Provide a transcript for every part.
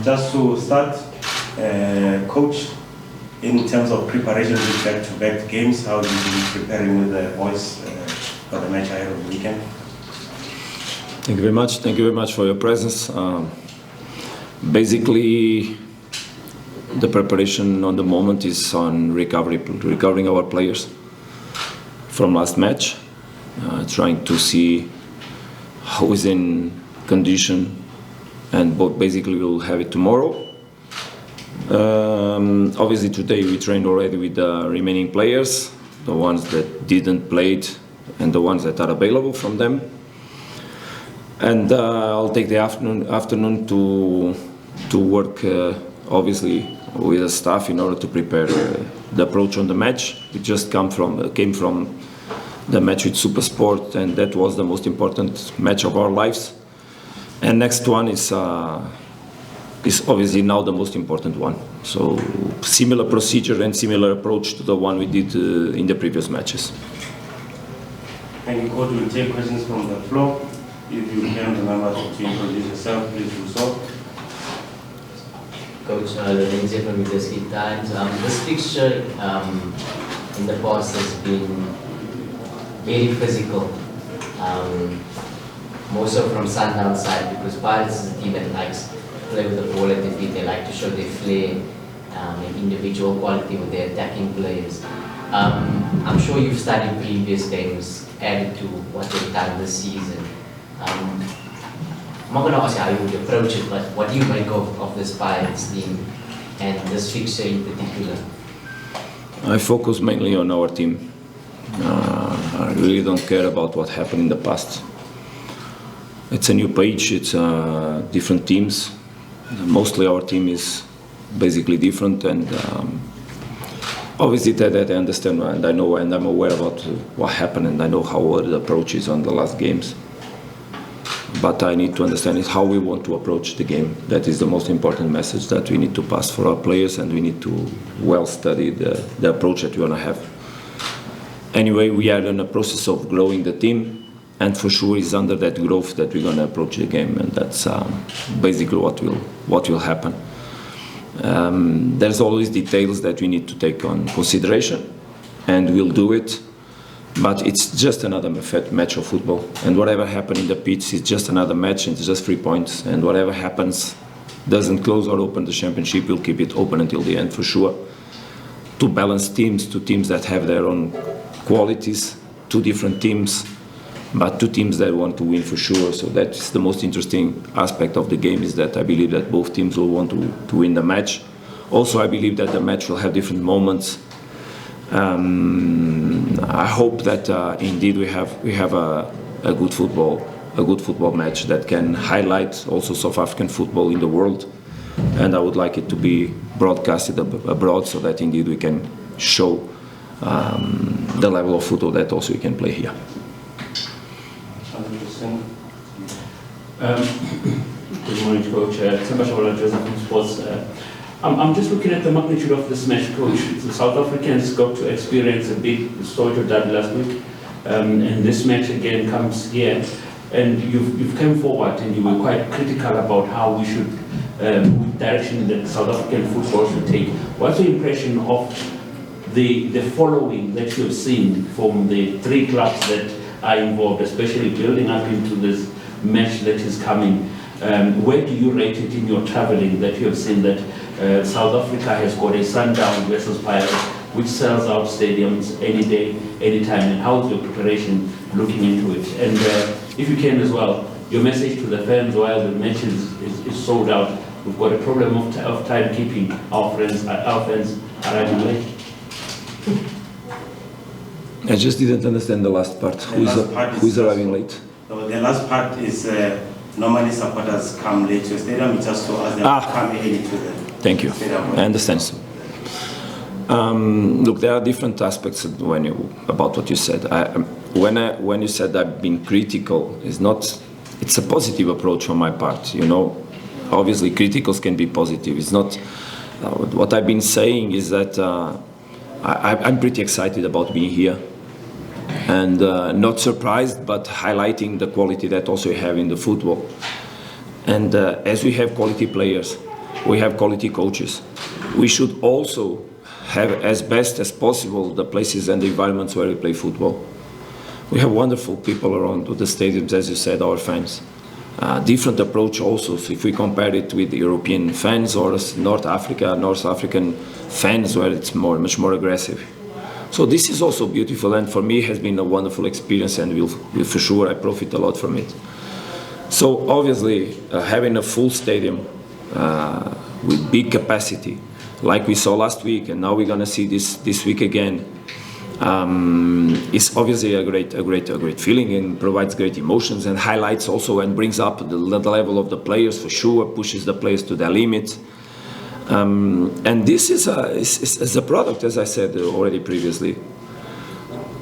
Just to start, Coach, in terms of preparation with back-to-back games, how did you preparing with the boys for the match ahead of the weekend? Thank you very much. Thank you very much for your presence. Basically, the preparation on the moment is on recovering our players from last match, trying to see who is in condition, and basically we'll have it tomorrow. Obviously today we trained already with the remaining players, the ones that didn't play it and the ones that are available from them. And I'll take the afternoon to work obviously with the staff in order to prepare the approach on the match. We just came from the match with Supersport, and that was the most important match of our lives. And next one is obviously now the most important one. So similar procedure and similar approach to the one we did in the previous matches. Thank you, Coach. We'll take questions from the floor. If you can remember to introduce yourself, please do so. Coach, Lorenzo from Midwest Times. This fixture in the past has been very physical. More so from Sundowns side, because Pirates is a team that likes to play with the ball at their feet. They like to show their flair and individual quality with their attacking players. I'm sure you've studied previous games, added to what they've done this season. I'm not going to ask you how you would approach it, but what do you make of this Pirates team and this fixture in particular? I focus mainly on our team. I really don't care about what happened in the past. It's a new page, it's different teams. Mostly our team is basically different, and obviously that I understand and I know and I'm aware about what happened, and I know how the approach is on the last games. But I need to understand is how we want to approach the game. That is the most important message that we need to pass for our players, and we need to well study the approach that we want to have. Anyway, we are in a process of growing the team, and for sure it's under that growth that we're going to approach the game, and that's basically what will happen. There's always details that we need to take on consideration, and we'll do it. But it's just another match of football, and whatever happens in the pitch is just another match, and it's just 3 points, and whatever happens doesn't close or open the championship. We'll keep it open until the end for sure. Two balanced teams, two teams that have their own qualities, two different teams, but two teams that want to win for sure. So that's the most interesting aspect of the game, is that I believe that both teams will want to win the match. Also, I believe that the match will have different moments. I hope that indeed we have a good football match that can highlight also South African football in the world, and I would like it to be broadcasted abroad so that indeed we can show the level of football that also we can play here. Good morning, Coach. Joseph from Sports. I'm just looking at the magnitude of this match, Coach. The South Africans got to experience a big story of that last week, and this match again comes here. And you've come forward and you were quite critical about how we should, direction that South African football should take. What's the impression of the following that you've seen from the 3 clubs that are involved, especially building up into this match that is coming? Where do you rate it in your traveling that you have seen that South Africa has got a Sundowns versus Pirates, which sells out stadiums any day, any time, and how's your preparation looking into it? And if you can as well, your message to the fans while the match is sold out. We've got a problem of timekeeping. Our fans are running late. I just didn't understand the last part. Who is arriving late? The last part is normally supporters come late to the stadium. It's just to ask them to come early to the Thank you. stadium. I understand. Look, there are different aspects about what you said. When you said I've been critical, it's a positive approach on my part. Obviously criticals can be positive. It's not. What I've been saying is that I'm pretty excited about being here, and not surprised, but highlighting the quality that also you have in the football. And as we have quality players, we have quality coaches. We should also have, as best as possible, the places and the environments where we play football. We have wonderful people around the stadiums, as you said, our fans. Different approach also, so if we compare it with the European fans or North African fans, where it's much more aggressive. So this is also beautiful, and for me it has been a wonderful experience, and will for sure I profit a lot from it. So obviously having a full stadium with big capacity, like we saw last week, and now we're going to see this week again, is obviously a great feeling, and provides great emotions and highlights also, and brings up the level of the players for sure, pushes the players to their limits. And this is a product, as I said already previously,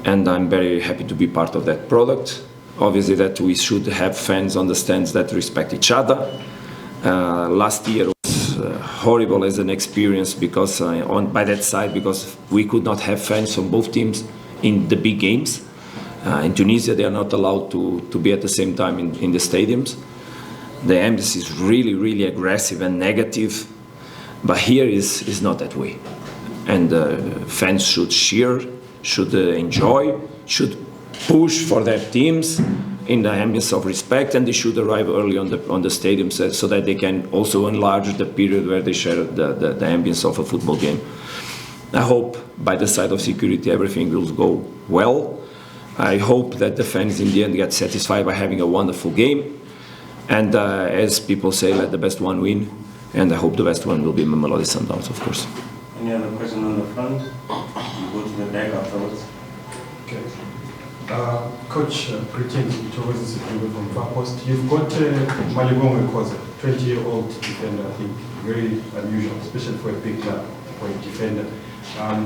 and I'm very happy to be part of that product. Obviously that we should have fans on the stands that respect each other. Last year was horrible as an experience because by that side, because we could not have fans from both teams in the big games. In Tunisia they are not allowed to be at the same time in the stadiums. The ambience is really aggressive and negative, but here is not that way. And fans should cheer, should enjoy, should push for their teams in the ambience of respect, and they should arrive early on the stadium so that they can also enlarge the period where they share the ambience of a football game. I hope by the side of security everything will go well. I hope that the fans in the end get satisfied by having a wonderful game, and as people say, let the best one win, and I hope the best one will be Mamelodi Sundowns, of course. Any other question on the front? You go to the back afterwards. Okay. Coach, greetings, Thomas from Far Post. You've got Malibongwe Koza, 20-year-old defender, I think, very unusual, especially for a big club, for a defender.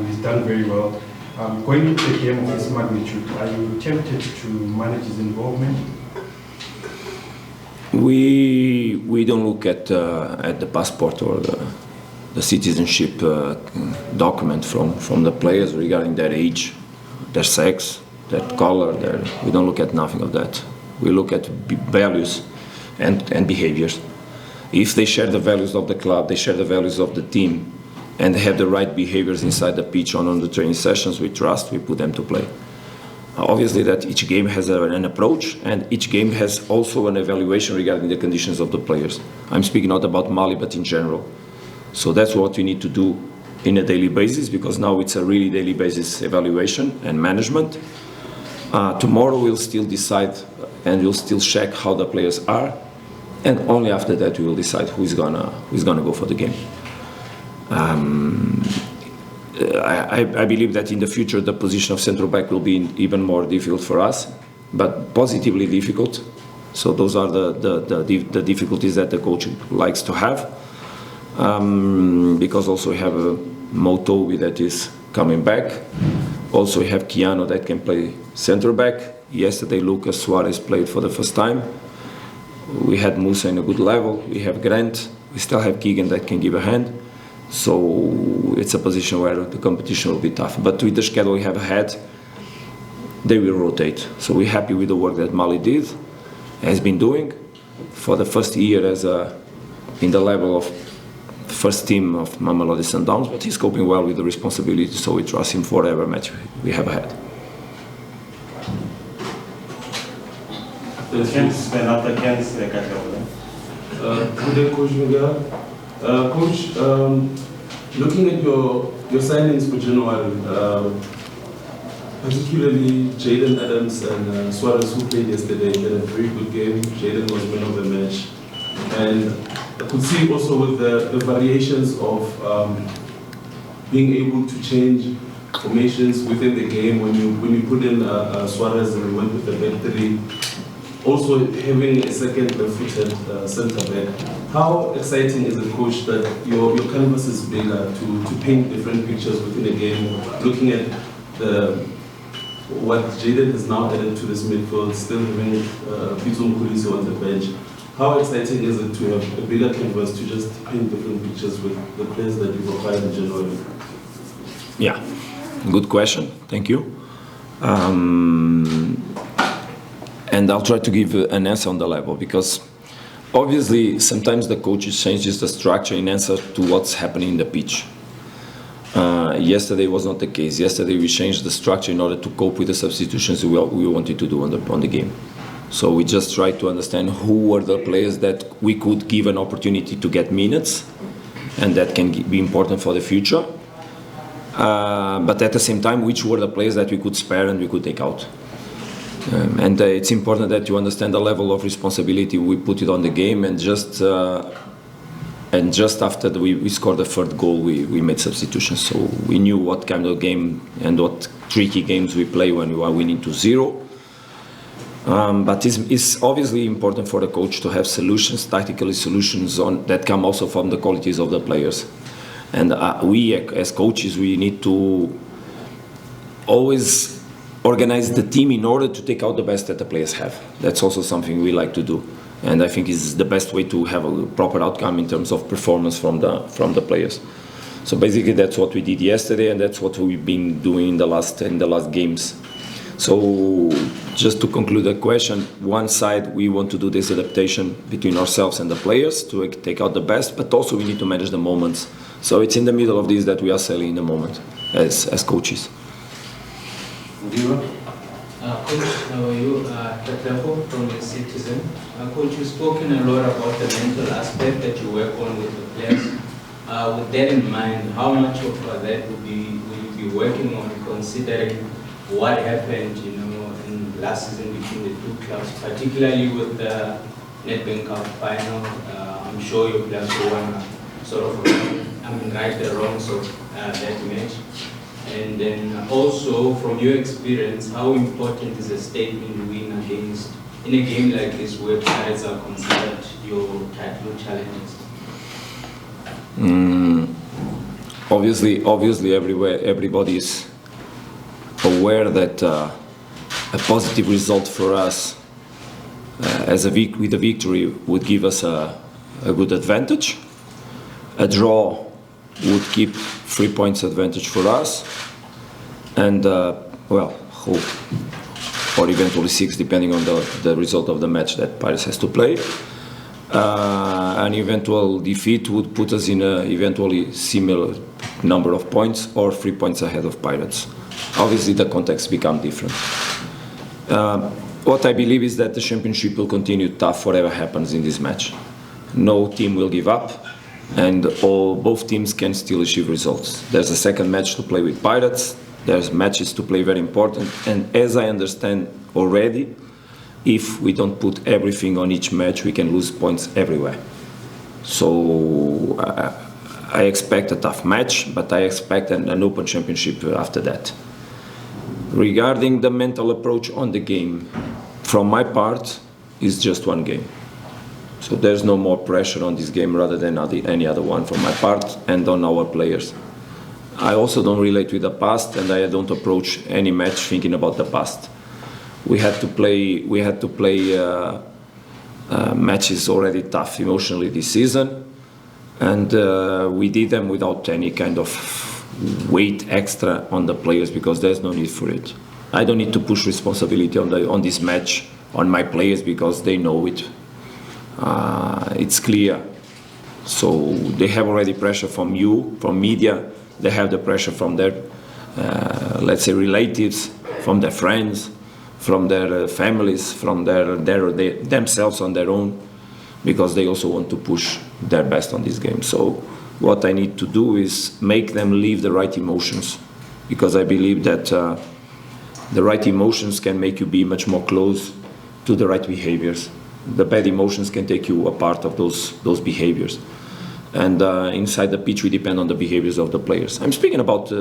He's done very well. Going into a game of this magnitude, are you tempted to manage his involvement? We don't look at the passport or the citizenship document from the players regarding their age, their sex, their color. We don't look at nothing of that. We look at values and behaviors. If they share the values of the club, they share the values of the team, and they have the right behaviors inside the pitch on the training sessions, we trust, we put them to play. Obviously that each game has an approach, and each game has also an evaluation regarding the conditions of the players. I'm speaking not about Mali, but in general. So that's what we need to do in a daily basis, because now it's a really daily basis evaluation and management. Tomorrow we'll still decide, and we'll still check how the players are, and only after that we will decide who's gonna go for the game. I believe that in the future the position of central back will be even more difficult for us, but positively difficult. So those are the difficulties that the coach likes to have, because also we have a Motobi that is coming back. Also we have Kiano that can play centre back. Yesterday Lucas Suarez played for the first time. We had Musa in a good level. We have Grant. We still have Keegan that can give a hand. So it's a position where the competition will be tough. But with the schedule we have ahead, they will rotate. So we're happy with the work that Mali has been doing for the first year in the level of first team of Mamelodi Sundowns, but he's coping well with the responsibility, so we trust him for whatever match we have ahead. Good day, Coach Miguel. Coach, looking at your signings for January, particularly Jaden Adams and Suarez, who played yesterday, had a very good game. Jaden was man of the match. And I could see also with the variations of being able to change formations within the game when you put in Suarez and we went with the back three. Also having a second left-footed centre back. How exciting is it, coach, that your canvas is bigger to paint different pictures within the game, looking at what Jaden has now added to this midfield, still having Pitum Kuliso on the bench. How exciting is it to have a bigger canvas to just paint different pictures with the players that you've acquired in January? Yeah, good question. Thank you. And I'll try to give an answer on the level, because Obviously, sometimes the coaches changes the structure in answer to what's happening in the pitch. Yesterday was not the case. Yesterday we changed the structure in order to cope with the substitutions we wanted to do on the game. So we just tried to understand who were the players that we could give an opportunity to get minutes, and that can be important for the future. But at the same time, which were the players that we could spare and we could take out. And it's important that you understand the level of responsibility we put it on the game, and just after we scored the third goal, we made substitutions. So we knew what kind of game and what tricky games we play when we are winning 2-0. But it's obviously important for the coach to have solutions, tactical solutions that come also from the qualities of the players. And we, as coaches, we need to always organize the team in order to take out the best that the players have. That's also something we like to do. And I think is the best way to have a proper outcome in terms of performance from the players. So basically that's what we did yesterday, and that's what we've been doing in the last games. So just to conclude the question, one side we want to do this adaptation between ourselves and the players to take out the best, but also we need to manage the moments. So it's in the middle of this that we are sailing in the moment as coaches. Coach, how are you? Tatako from the Citizen. Coach, you've spoken a lot about the mental aspect that you work on with the players. With that in mind, how much of that will you be working on, considering what happened, in last season between the two clubs, particularly with the Nedbank Cup final? I'm sure your players will want to sort of right the wrongs of that match. And then also, from your experience, how important is a statement win against, in a game like this where Pirates are considered your title challenges? Obviously, everybody is aware that a positive result for us with a victory would give us a good advantage. A draw would keep 3 points advantage for us, and hope, or eventually 6, depending on the result of the match that Pirates has to play. An eventual defeat would put us in a eventually similar number of points, or 3 points ahead of Pirates. Obviously the context becomes different. What I believe is that the championship will continue tough whatever happens in this match. No team will give up, and both teams can still achieve results. There's a second match to play with Pirates, there's matches to play very important, and as I understand already, if we don't put everything on each match, we can lose points everywhere. So I expect a tough match, but I expect an open championship after that. Regarding the mental approach on the game, from my part, it's just one game. So there's no more pressure on this game rather than any other one from my part and on our players. I also don't relate with the past, and I don't approach any match thinking about the past. We had to play matches already tough emotionally this season, and we did them without any kind of weight extra on the players, because there's no need for it. I don't need to push responsibility on this match on my players, because they know it. It's clear. So they have already pressure from you, from media. They have the pressure from their, let's say, relatives, from their friends, from their families, from themselves on their own, because they also want to push their best on this game. So what I need to do is make them live the right emotions, because I believe that the right emotions can make you be much more close to the right behaviors. The bad emotions can take you apart of those behaviors. And inside the pitch, we depend on the behaviors of the players. I'm speaking about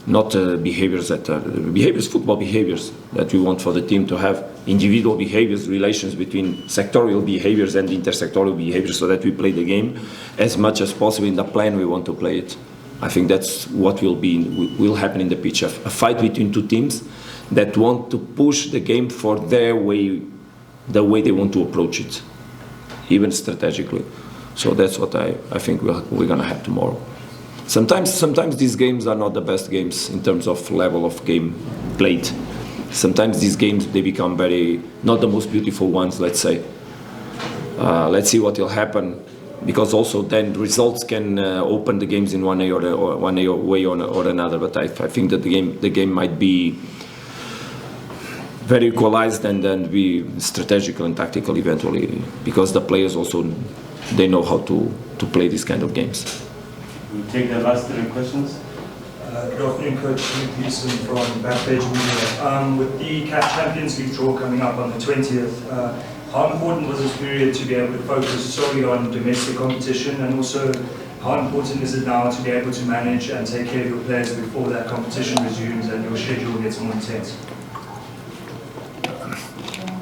not behaviors that are behaviors, football behaviors that we want for the team to have, individual behaviors, relations between sectorial behaviors and intersectorial behaviors, so that we play the game as much as possible in the plan we want to play it. I think that's what will happen in the pitch, a fight between two teams that want to push the game for their way, the way they want to approach it, even strategically. So that's what I think we're going to have tomorrow. Sometimes these games are not the best games in terms of level of game played. Sometimes these games, they become not the most beautiful ones, let's say. let's see what will happen, because also then results can open the games in one way or another. But I think that the game might be very equalized and then be strategical and tactical eventually, because the players also, they know how to play these kind of games. We'll take the last 3 questions. Good afternoon, Coach. Luke Leeson from Backpage Media. With the CAF Champions League draw coming up on the 20th, how important was this period to be able to focus solely on domestic competition, and also how important is it now to be able to manage and take care of your players before that competition resumes and your schedule gets more intense?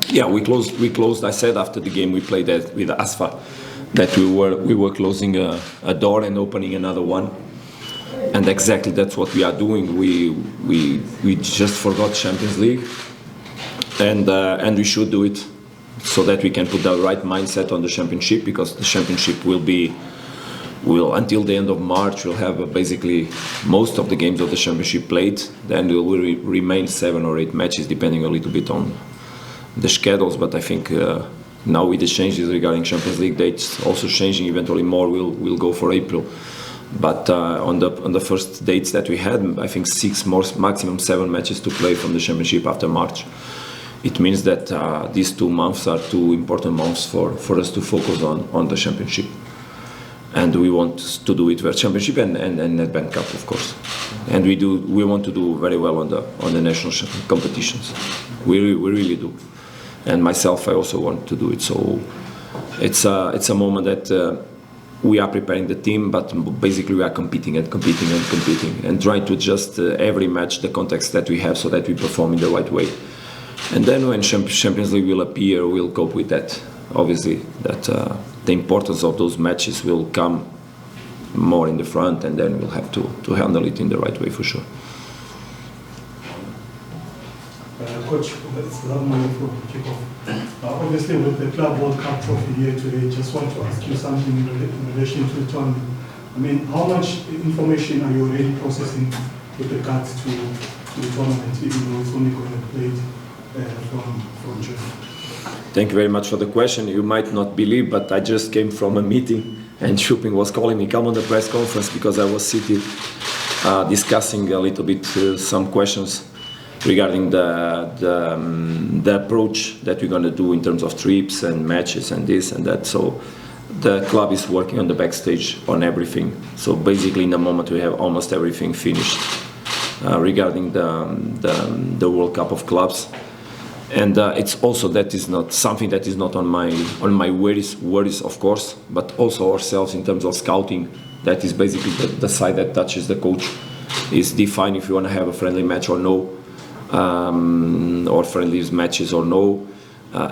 Yeah, we closed. I said after the game we played with ASFA that we were closing a door and opening another one, and exactly that's what we are doing. We just forgot Champions League, and we should do it so that we can put the right mindset on the championship, because the championship will until the end of March we'll have basically most of the games of the championship played. Then there will remain 7 or 8 matches depending a little bit on the schedules, but I think now with the changes regarding Champions League dates also changing, eventually more will go for April. But on the first dates that we had, I think 6 more, maximum 7 matches to play from the Championship after March. It means that these 2 months are 2 important months for us to focus on the Championship. And we want to do it for Championship and Nedbank Cup, of course. And we want to do very well on the national competitions. We really do. And myself, I also want to do it. So it's a moment that we are preparing the team, but basically we are competing and trying to adjust every match the context that we have so that we perform in the right way. And then when Champions League will appear, we'll cope with that. Obviously, that the importance of those matches will come more in the front, and then we'll have to handle it in the right way for sure. Coach, it's Lamani from Kickoff. Obviously, with the Club World Cup trophy here today, just want to ask you something in relation to the tournament. I mean, how much information are you already processing with regards to the tournament, even though it's only going to be played from June? Thank you very much for the question. You might not believe, but I just came from a meeting and Shuping was calling me, come on the press conference, because I was seated discussing a little bit some questions regarding the approach that we're going to do in terms of trips and matches and this and that. So the club is working on the backstage on everything. So basically in the moment we have almost everything finished regarding the World Cup of Clubs. And it's also, that is not something that is not on my worries, of course, but also ourselves in terms of scouting. That is basically the side that touches the coach, is define if you want to have a friendly match or no, or friendly matches or no.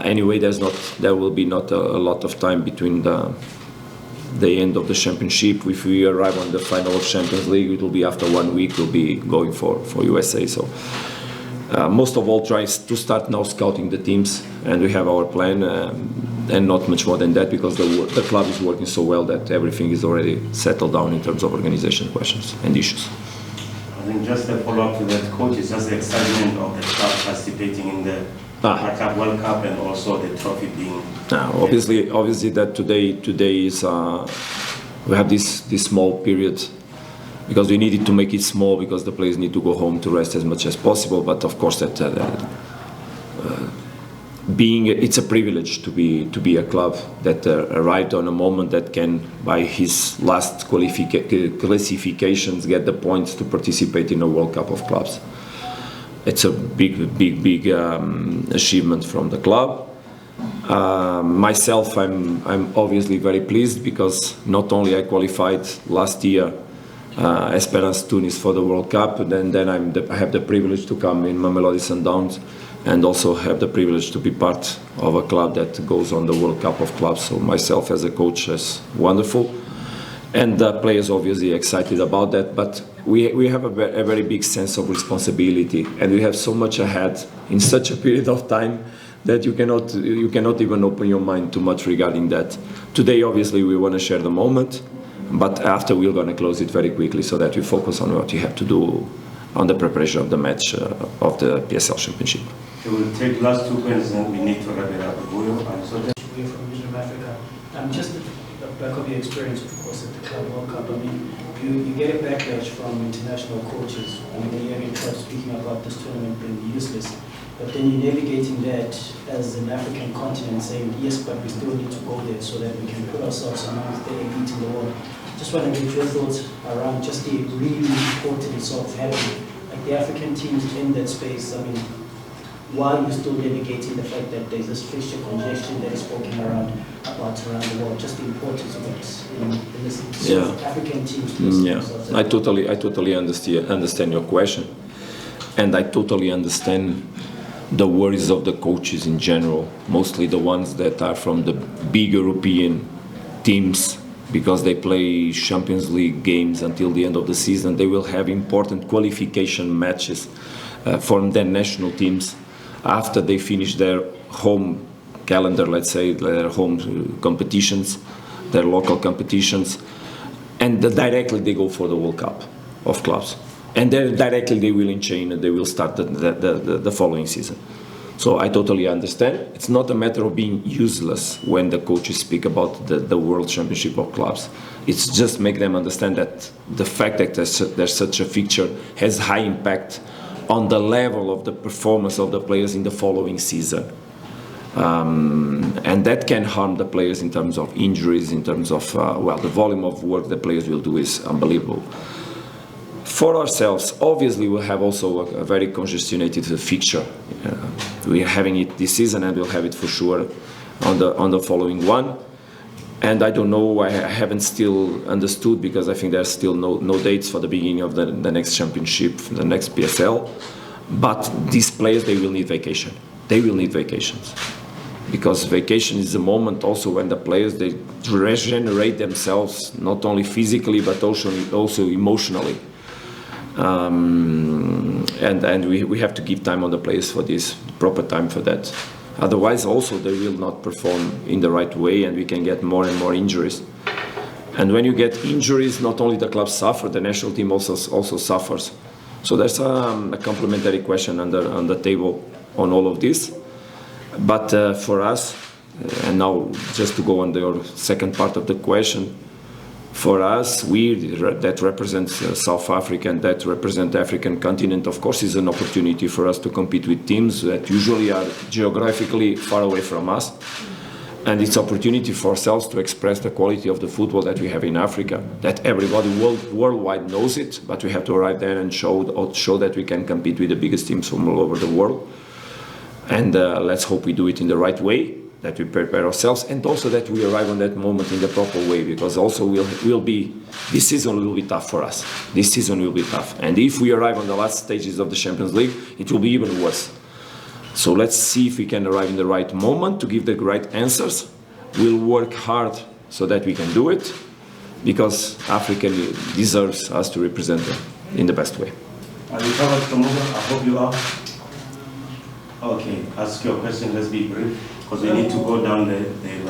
Anyway, there will be not a lot of time between the end of the championship. If we arrive on the final of Champions League, it will be after 1 week. We'll be going for USA. So most of all, tries to start now scouting the teams, and we have our plan, and not much more than that, because the club is working so well that everything is already settled down in terms of organization questions and issues. I think just a follow-up to that, coach, is just the excitement of the club participating in the Club World Cup and also the trophy being... Obviously that today is we have this small period, because we needed to make it small because the players need to go home to rest as much as possible. But of course that it's a privilege to be a club that arrived on a moment that can, by his last classifications, get the points to participate in a World Cup of Clubs. It's a big achievement from the club. Myself, I'm obviously very pleased, because not only I qualified last year Esperance Tunis for the World Cup, then I have the privilege to come in Mamelodi Sundowns, and also have the privilege to be part of a club that goes on the World Cup of Clubs. So myself as a coach is wonderful, and the players obviously excited about that. But we have a very big sense of responsibility, and we have so much ahead in such a period of time that you cannot even open your mind too much regarding that. Today, obviously, we want to share the moment, but after we're going to close it very quickly so that we focus on what you have to do on the preparation of the match of the PSL Championship. We will take last 2 questions and we need to wrap it up. from Africa. Just at the back of your experience, of course, at the Club World Cup, I mean, you get a backlash from international coaches. I mean, they hear Trump speaking about this tournament being useless. But then you're navigating that as an African continent, saying, yes, but we still need to go there so that we can put ourselves amongst the elite in the world. Just want to get your thoughts around just the really important sort of having like the African teams in that space. I mean, while you're still navigating the fact that there's this fixture congestion that is spoken around the world, just the importance of it in this sort of African teams. I totally understand your question, and I totally understand the worries of the coaches in general, mostly the ones that are from the big European teams, because they play Champions League games until the end of the season. They will have important qualification matches for their national teams after they finish their home calendar, let's say, their home competitions, their local competitions, and directly they go for the World Cup of clubs. And then directly they will enchain and they will start the following season. So I totally understand. It's not a matter of being useless when the coaches speak about the World Championship of Clubs. It's just make them understand that the fact that there's such a fixture has high impact on the level of the performance of the players in the following season. And that can harm the players in terms of injuries, in terms of, the volume of work the players will do is unbelievable. For ourselves, obviously, we'll have also a very congested fixture. We are having it this season, and we'll have it for sure on the following one. And I don't know, I haven't still understood, because I think there's still no dates for the beginning of the next championship, the next PSL. But these players, they will need vacation. They will need vacations. Because vacation is a moment also when the players, they regenerate themselves, not only physically, but also emotionally. And we have to give time on the players for this, proper time for that. Otherwise, also, they will not perform in the right way, and we can get more and more injuries. And when you get injuries, not only the clubs suffer, the national team also suffers. So there's a complementary question on the table on all of this. But for us, and now just to go on your second part of the question, for us, that represents South Africa and that represent the African continent, of course, is an opportunity for us to compete with teams that usually are geographically far away from us. And it's an opportunity for ourselves to express the quality of the football that we have in Africa, that everybody worldwide knows it, but we have to arrive there and show that we can compete with the biggest teams from all over the world. And let's hope we do it in the right way, that we prepare ourselves, and also that we arrive on that moment in the proper way, because also this season will be tough for us. This season will be tough. And if we arrive on the last stages of the Champions League, it will be even worse. So let's see if we can arrive in the right moment to give the right answers. We'll work hard so that we can do it, because Africa deserves us to represent them in the best way. Are you covered, Kamuga? I hope you are. Okay, ask your question, let's be brief, because we need to go down the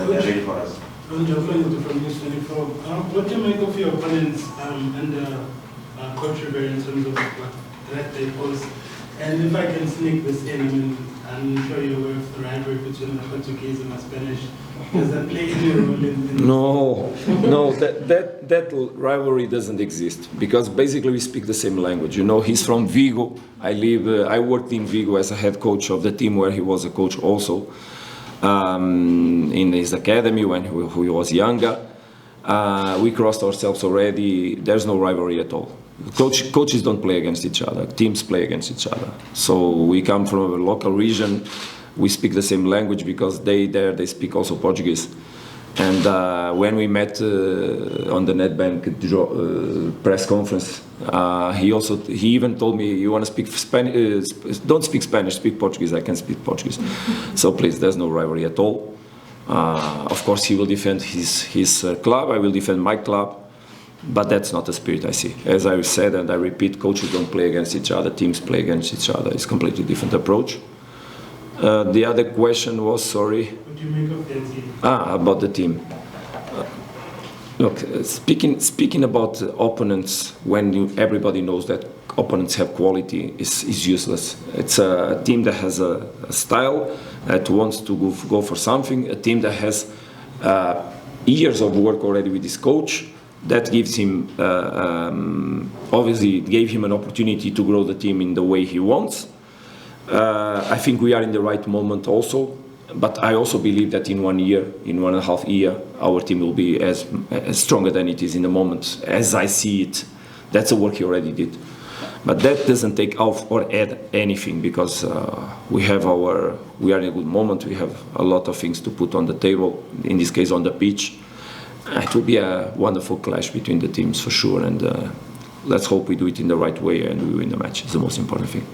ready for us. What do you make of your opponents and Coach Riveiro in terms of what threat they pose? And if I can sneak this in, I mean, I'm sure you're aware of the rivalry between the Portuguese and the Spanish. Does that play any role in No, that rivalry doesn't exist, because basically we speak the same language. You know, he's from Vigo. I worked in Vigo as a head coach of the team where he was a coach also in his academy when he was younger. We crossed ourselves already. There's no rivalry at all. Coaches don't play against each other. Teams play against each other. So we come from a local region. We speak the same language because they speak also Portuguese. And when we met on the NetBank press conference, he even told me, "You want to speak Spanish? Don't speak Spanish. Speak Portuguese. I can speak Portuguese." So please, there's no rivalry at all. Of course, he will defend his club. I will defend my club. But that's not the spirit I see. As I said, and I repeat, coaches don't play against each other, teams play against each other. It's a completely different approach. The other question was, sorry? What do you make of the team? About the team. Look, speaking about opponents, when everybody knows that opponents have quality, is useless. It's a team that has a style, that wants to go for something, a team that has years of work already with this coach. That gives him, obviously, it gave him an opportunity to grow the team in the way he wants. I think we are in the right moment also, but I also believe that in 1 year, in 1.5 years, our team will be as stronger than it is in the moment, as I see it. That's the work he already did. But that doesn't take off or add anything, because we are in a good moment. We have a lot of things to put on the table, in this case on the pitch. It will be a wonderful clash between the teams for sure, and let's hope we do it in the right way and we win the match. It's the most important thing.